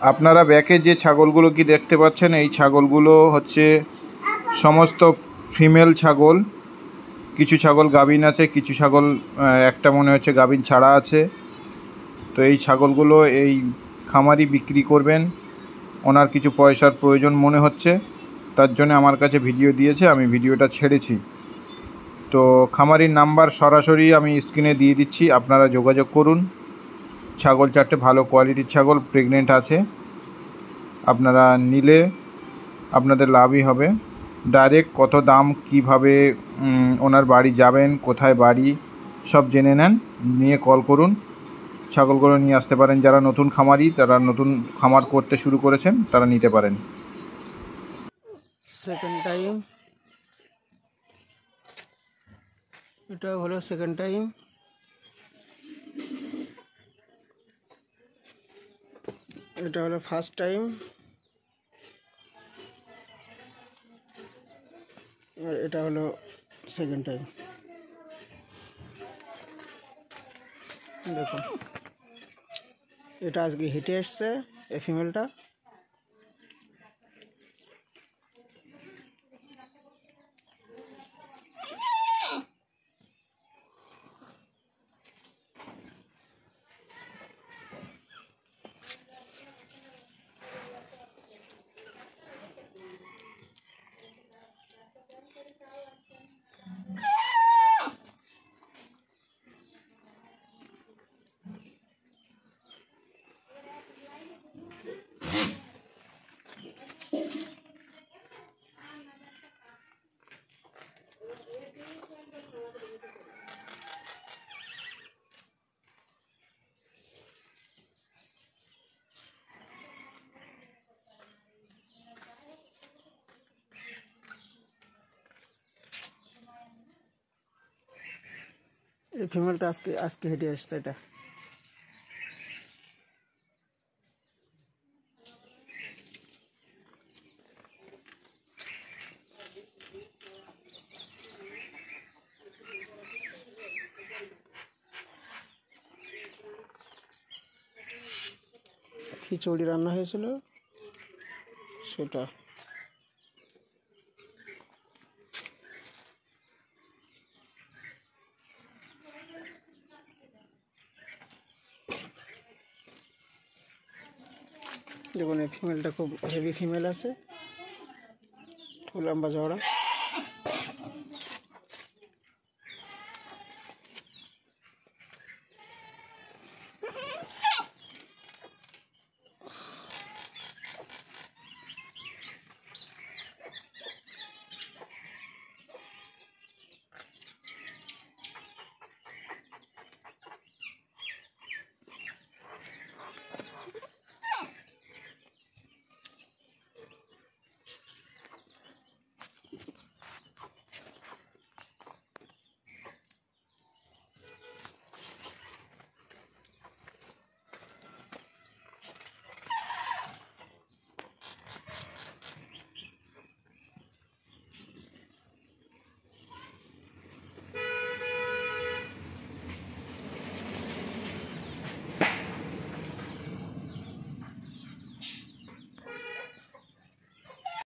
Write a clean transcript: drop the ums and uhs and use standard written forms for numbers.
আপনারা ব্যাকে যে ছাগলগুলো কি দেখতে পাচ্ছেন, এই ছাগলগুলো হচ্ছে সমস্ত ফিমেল ছাগল। কিছু ছাগল গাভিন আছে, কিছু ছাগল একটা মনে হচ্ছে গাভিন ছাড়া আছে। তো এই ছাগলগুলো এই খামারি বিক্রি করবেন, ওনার কিছু পয়সার প্রয়োজন মনে হচ্ছে, তার জন্য আমার কাছে ভিডিও দিয়েছে, আমি ভিডিওটা ছেড়েছি। তো খামারির নাম্বার সরাসরি আমি স্ক্রিনে দিয়ে দিচ্ছি, আপনারা যোগাযোগ করুন। ছাগল চারটে ভালো কোয়ালিটির ছাগল, প্রেগনেন্ট আছে। আপনারা নিলে আপনাদের লাভই হবে। ডাইরেক্ট কত দাম, কিভাবে ওনার বাড়ি যাবেন, কোথায় বাড়ি, সব জেনে নেন, নিয়ে কল করুন। ছাগলগুলো নিয়ে আসতে পারেন। যারা নতুন খামারি, তারা নতুন খামার করতে শুরু করেছেন, তারা নিতে পারেন। সেকেন্ড টাইম, এটা হলো সেকেন্ড টাইম। এটা হলো ফার্স্ট টাইম, আর এটা হলো সেকেন্ড টাইম। দেখুন, এটা আজকে হেঁটে এসছে এই ফিমেলটা। এই ফিমেলটা আজকে হেঁটে এসছে। এটা খিচুড়ি রান্না হয়েছিল সেটা। দেখুন, এই ফিমেলটা খুব হেভি ফিমেল আছে, খুব লম্বা চওড়া।